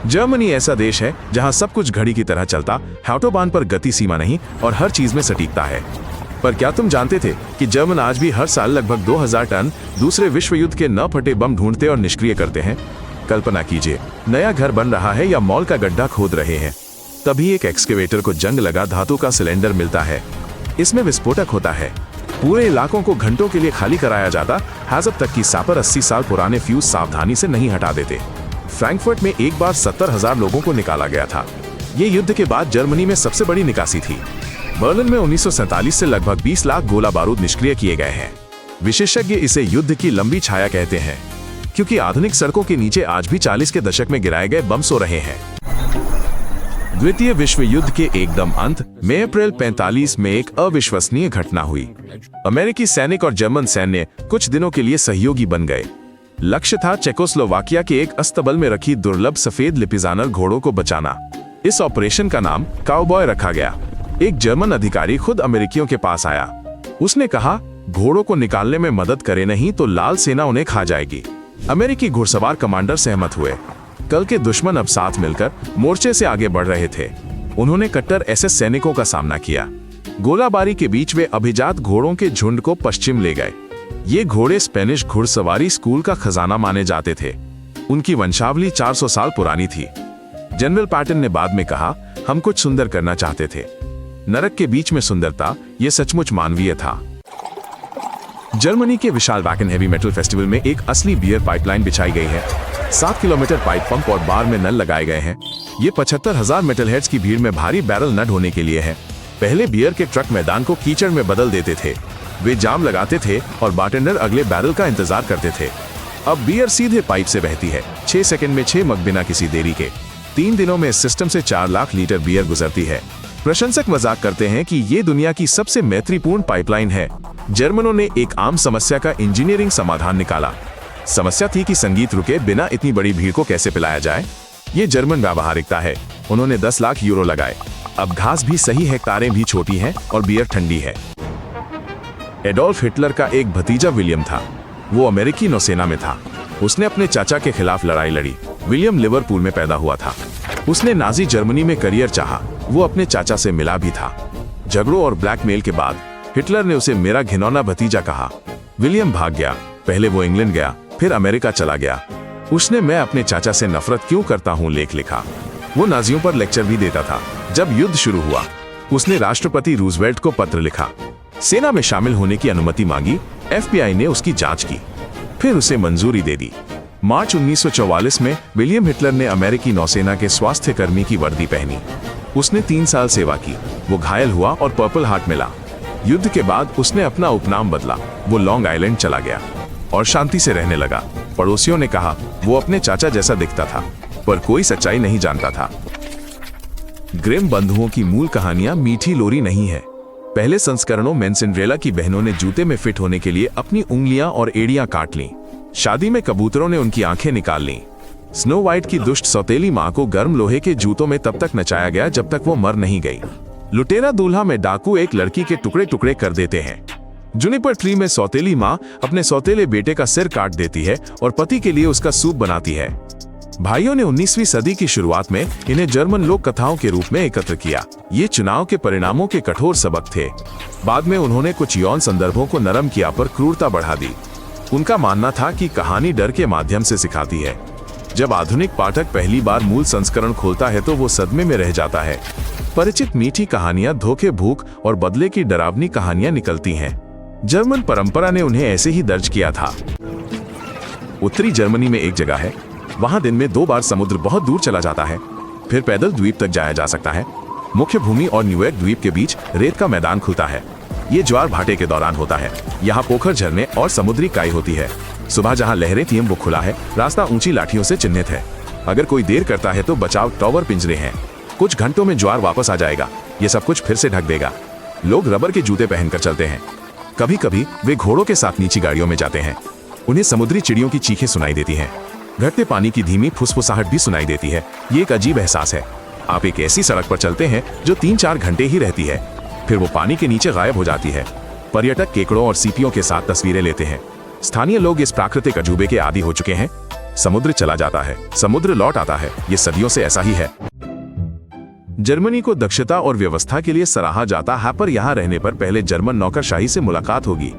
Germany ऐसा देश है जहां सब कुछ घड़ी की तरह चलता है, ऑटोबान पर गति सीमा नहीं और हर चीज में सटीकता है। पर क्या तुम जानते थे कि जर्मन आज भी हर साल लगभग 2000 टन दूसरे विश्व युद्ध के न फटे बम ढूंढते और निष्क्रिय करते हैं? कल्पना कीजिए, नया घर बन रहा है या मॉल का गड्ढा खोद रहे हैं, तभी एक एक्सकेवेटर को जंग लगा धातु का सिलेंडर मिलता है। इसमें विस्फोटक होता है। पूरे इलाकों को घंटों के लिए खाली कराया जाता है, जब तक कि सापर 80 साल पुराने फ्यूज सावधानी से नहीं हटा देते। फ्रैंकफर्ट में एक बार 70,000 लोगों को निकाला गया था। ये युद्ध के बाद जर्मनी में सबसे बड़ी निकासी थी। बर्लिन में 1947 से लगभग 20 लाख गोला बारूद निष्क्रिय किए गए हैं। विशेषज्ञ इसे युद्ध की लंबी छाया कहते हैं, क्योंकि आधुनिक सड़कों के नीचे आज भी 40 के दशक में गिराए गए बम सो रहे हैं। द्वितीय विश्व युद्ध के एकदम अंत में अप्रैल 45 में एक अविश्वसनीय घटना हुई। अमेरिकी सैनिक और जर्मन सैन्य कुछ दिनों के लिए सहयोगी बन गए। लक्ष्य था चेकोस्लोवाकिया के एक अस्तबल में रखी दुर्लभ सफेद लिपिजानर घोड़ों को बचाना। इस ऑपरेशन का नाम काउबॉय रखा गया। एक जर्मन अधिकारी खुद अमेरिकियों के पास आया। उसने कहा, घोड़ों को निकालने में मदद करे नहीं तो लाल सेना उन्हें खा जाएगी। अमेरिकी घुड़सवार कमांडर सहमत हुए। कल के दुश्मन अब साथ मिलकर मोर्चे से आगे बढ़ रहे थे। उन्होंने कट्टर एसएस सैनिकों का सामना किया। गोलाबारी के बीच वे अभिजात घोड़ों के झुंड को पश्चिम ले गए। ये घोड़े स्पेनिश घुड़सवारी स्कूल का खजाना माने जाते थे। उनकी वंशावली 400 साल पुरानी थी। जनरल पैटन ने बाद में कहा, हम कुछ सुंदर करना चाहते थे। नरक के बीच में सुंदरता, ये सचमुच मानवीय था। जर्मनी के विशाल वैकन हेवी मेटल फेस्टिवल में एक असली बियर पाइपलाइन बिछाई गई है। 7 किलोमीटर पाइप पंप और बार में नल लगाए गए हैं। ये 75,000 मेटल हेड्स की भीड़ में भारी बैरल न ढोने के लिए है। पहले बियर के ट्रक मैदान को कीचड़ में बदल देते थे। वे जाम लगाते थे और बारटेंडर अगले बैरल का इंतजार करते थे। अब बियर सीधे पाइप से बहती है, 6 सेकंड में 6 मग बिना किसी देरी के। 3 दिनों में इस सिस्टम से 4 लाख लीटर बियर गुजरती है। प्रशंसक मजाक करते हैं कि ये दुनिया की सबसे मैत्रीपूर्ण पाइपलाइन है। जर्मनों ने एक आम समस्या का इंजीनियरिंग समाधान निकाला। समस्या थी कि संगीत रुके बिना इतनी बड़ी भीड़ को कैसे पिलाया जाए। ये जर्मन व्यावहारिकता है। उन्होंने 10 लाख यूरो लगाए। अब घास भी सही है, कारें भी छोटी हैं और बियर ठंडी है। एडोल्फ हिटलर का एक भतीजा विलियम था। वो अमेरिकी नौसेना में था। उसने अपने चाचा के खिलाफ लड़ाई लड़ी। विलियम लिवरपूल में पैदा हुआ था। उसने नाजी जर्मनी में करियर चाहा। वो अपने चाचा से मिला भी था। झगड़ों और ब्लैकमेल के बाद हिटलर ने उसे मेरा घिनौना भतीजा कहा। विलियम भाग गया। पहले वो इंग्लैंड गया, फिर अमेरिका चला गया। उसने मैं अपने चाचा से नफरत क्यों करता हूं लेख लिखा। वो नाजियों पर लेक्चर भी देता था। जब युद्ध शुरू हुआ, उसने राष्ट्रपति रूजवेल्ट को पत्र लिखा। सेना में शामिल होने की अनुमति मांगी। FBI ने उसकी जांच की, फिर उसे मंजूरी दे दी। मार्च 1944 में विलियम हिटलर ने अमेरिकी नौसेना के स्वास्थ्य कर्मी की वर्दी पहनी। उसने 3 साल सेवा की। वो घायल हुआ और पर्पल हार्ट मिला। युद्ध के बाद उसने अपना उपनाम बदला। वो लॉन्ग आइलैंड चला गया और शांति से रहने लगा। पड़ोसियों ने कहा वो अपने चाचा जैसा दिखता था, पर कोई सच्चाई नहीं जानता था। ग्रिम बंधुओं की मूल कहानियां मीठी लोरी नहीं है। पहले संस्करणों में सिंड्रेला की बहनों ने जूते में फिट होने के लिए अपनी उंगलियां और एड़ियां काट लीं। शादी में कबूतरों ने उनकी आंखें निकाल लीं। स्नो वाइट की दुष्ट सौतेली मां को गर्म लोहे के जूतों में तब तक नचाया गया जब तक वो मर नहीं गई। लुटेरा दूल्हा में डाकू एक लड़की के टुकड़े टुकड़े कर देते हैं। जुनिपर ट्री में सौतेली मां अपने सौतेले बेटे का सिर काट देती है और पति के लिए उसका सूप बनाती है। भाइयों ने 19वीं सदी की शुरुआत में इन्हें जर्मन लोक कथाओं के रूप में एकत्र किया। ये चुनाव के परिणामों के कठोर सबक थे। बाद में उन्होंने कुछ यौन संदर्भों को नरम किया पर क्रूरता बढ़ा दी। उनका मानना था कि कहानी डर के माध्यम से सिखाती है। जब आधुनिक पाठक पहली बार मूल संस्करण खोलता है तो वो सदमे में रह जाता है। परिचित मीठी कहानियां धोखे, भूख और बदले की डरावनी कहानियां निकलती हैं। जर्मन परंपरा ने उन्हें ऐसे ही दर्ज किया था। उत्तरी जर्मनी में एक जगह है, वहां दिन में 2 बार समुद्र बहुत दूर चला जाता है, फिर पैदल द्वीप तक जाया जा सकता है। मुख्य भूमि और न्यूयॉर्क द्वीप के बीच रेत का मैदान खुलता है। ये ज्वार भाटे के दौरान होता है। यहाँ पोखर, झरने और समुद्री काई होती है। सुबह जहाँ लहरें थीं वो खुला है। रास्ता ऊंची लाठियों से चिन्हित है। अगर कोई देर करता है तो बचाव टॉवर पिंजरे हैं। कुछ घंटों में ज्वार वापस आ जाएगा। ये सब कुछ फिर से ढक देगा। लोग रबर के जूते पहनकर चलते हैं। कभी कभी वे घोड़ों के साथ नीची गाड़ियों में जाते हैं। उन्हें समुद्री चिड़ियों की चीखें सुनाई देती हैं। घटते पानी की धीमी फुसफुसाहट भी सुनाई देती है। ये एक अजीब एहसास है। आप एक ऐसी सड़क पर चलते हैं जो 3-4 घंटे ही रहती है, फिर वो पानी के नीचे गायब हो जाती है। पर्यटक केकड़ों और सीपियों के साथ तस्वीरें लेते हैं। स्थानीय लोग इस प्राकृतिक अजूबे के आदी हो चुके हैं। समुद्र चला जाता है, समुद्र लौट आता है। ये सदियों से ऐसा ही है। जर्मनी को दक्षता और व्यवस्था के लिए सराहा जाता है, पर यहाँ रहने पर पहले जर्मन नौकरशाही से मुलाकात होगी।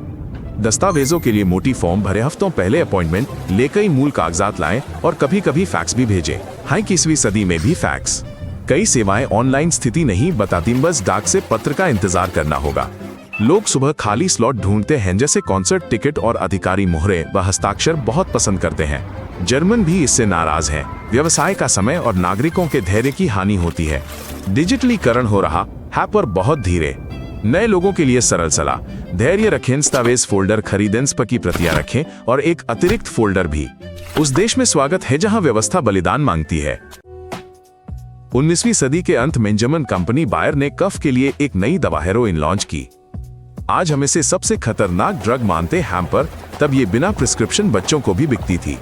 दस्तावेजों के लिए मोटी फॉर्म भरे, हफ्तों पहले अपॉइंटमेंट ले, कई मूल कागजात लाएं और कभी कभी फैक्स भी भेजें। हाँ, 21वीं सदी में भी फैक्स। कई सेवाएं ऑनलाइन स्थिति नहीं बताती, बस डाक से पत्र का इंतजार करना होगा। लोग सुबह खाली स्लॉट ढूंढते हैं, जैसे कॉन्सर्ट टिकट, और अधिकारी मोहरे व हस्ताक्षर बहुत पसंद करते हैं। जर्मन भी इससे नाराज हैं। व्यवसाय का समय और नागरिकों के धैर्य की हानि होती है। डिजिटलीकरण हो रहा है, पर बहुत धीरे। नए लोगों के लिए सरल सलाह: धैर्य रखें, दस्तावेज फोल्डर खरीदें, स्प की प्रतियां रखें और एक अतिरिक्त फोल्डर भी। उस देश में स्वागत है जहां व्यवस्था बलिदान मांगती है। 19वीं सदी के अंत में जर्मन कंपनी बायर ने कफ के लिए एक नई दवा हेरोइन लॉन्च की। आज हम इसे सबसे खतरनाक ड्रग मानते हैं, पर तब ये बिना प्रिस्क्रिप्शन बच्चों को भी बिकती थी।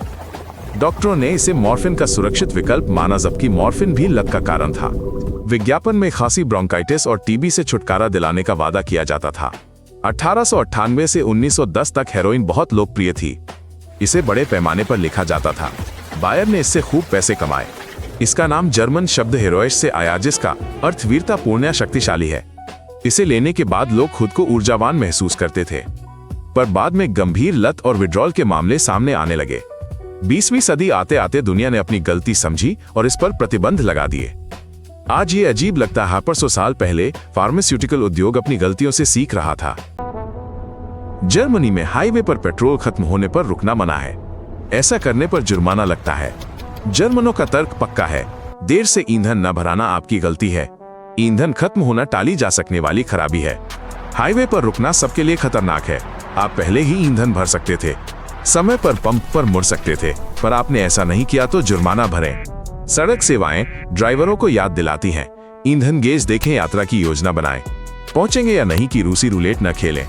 डॉक्टरों ने इसे मॉर्फिन का सुरक्षित विकल्प माना, जबकि मॉर्फिन भी लत का कारण था। विज्ञापन में खांसी, ब्रोंकाइटिस और टीबी से छुटकारा दिलाने का वादा किया जाता था। 1898 से 1910 तक हेरोइन बहुत लोकप्रिय थी। इसे बड़े पैमाने पर लिखा जाता था। बायर ने इससे खूब पैसे कमाए। इसका नाम जर्मन शब्द हेरोइश से आया, जिसका अर्थ वीरतापूर्ण या शक्तिशाली है। इसे लेने के बाद लोग खुद को ऊर्जावान महसूस करते थे, पर बाद में गंभीर लत और विड्रॉल के मामले सामने आने लगे। 20वीं सदी आते आते दुनिया ने अपनी गलती समझी और इस पर प्रतिबंध लगा दिए। आज ये अजीब लगता है, पर 100 साल पहले फार्मास्यूटिकल उद्योग अपनी गलतियों से सीख रहा था। जर्मनी में हाईवे पर पेट्रोल खत्म होने पर रुकना मना है। ऐसा करने पर जुर्माना लगता है। जर्मनों का तर्क पक्का है: देर से ईंधन न भराना आपकी गलती है। ईंधन खत्म होना टाली जा सकने वाली खराबी है। हाईवे पर रुकना सबके लिए खतरनाक है। आप पहले ही ईंधन भर सकते थे, समय पर पंप पर मुड़ सकते थे, पर आपने ऐसा नहीं किया तो जुर्माना भरें। सड़क सेवाएं ड्राइवरों को याद दिलाती हैं: ईंधन गेज देखें, यात्रा की योजना बनाएं, पहुंचेंगे या नहीं की रूसी रूलेट न खेलें।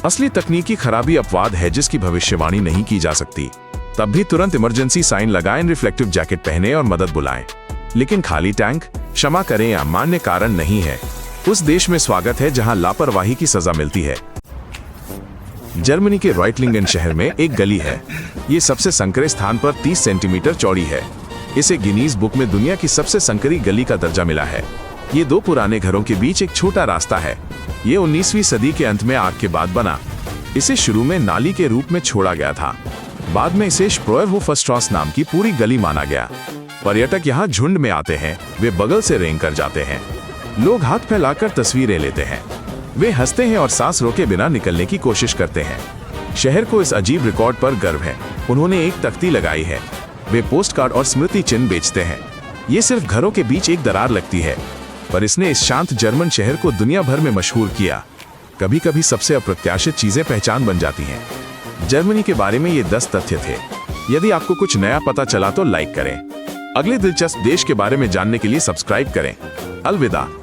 असली तकनीकी खराबी अपवाद है जिसकी भविष्यवाणी नहीं की जा सकती। तब भी तुरंत इमरजेंसी साइन लगाएं, रिफ्लेक्टिव जैकेट पहने और मदद बुलाएं। लेकिन खाली टैंक, क्षमा करें, या मान्य कारण नहीं है। उस देश में स्वागत है जहां लापरवाही की सजा मिलती है। जर्मनी के रॉइटलिंगन शहर में एक गली है। ये सबसे संकरे स्थान पर 30 सेंटीमीटर चौड़ी है। इसे गिनीज बुक में दुनिया की सबसे संकरी गली का दर्जा मिला है। ये 2 पुराने घरों के बीच एक छोटा रास्ता है। ये 19वीं सदी के अंत में आग के बाद बना। इसे शुरू में नाली के रूप में छोड़ा गया था। बाद में इसे स्प्रोयरहोफस्ट्रॉस नाम की पूरी गली माना गया। पर्यटक यहाँ झुंड में आते हैं। वे बगल से रेंग कर जाते हैं। लोग हाथ फैलाकर तस्वीरें लेते हैं। वे हंसते हैं और सांस रोके बिना निकलने की कोशिश करते हैं। शहर को इस अजीब रिकॉर्ड पर गर्व है। उन्होंने एक तख्ती लगाई है। वे पोस्ट कार्ड और स्मृति चिन्ह बेचते हैं। ये सिर्फ घरों के बीच एक दरार लगती है, पर इसने इस शांत जर्मन शहर को दुनिया भर में मशहूर किया। कभी कभी सबसे अप्रत्याशित चीजें पहचान बन जाती हैं। जर्मनी के बारे में ये 10 तथ्य थे। यदि आपको कुछ नया पता चला तो लाइक करें। अगले दिलचस्प देश के बारे में जानने के लिए सब्सक्राइब करें। अलविदा।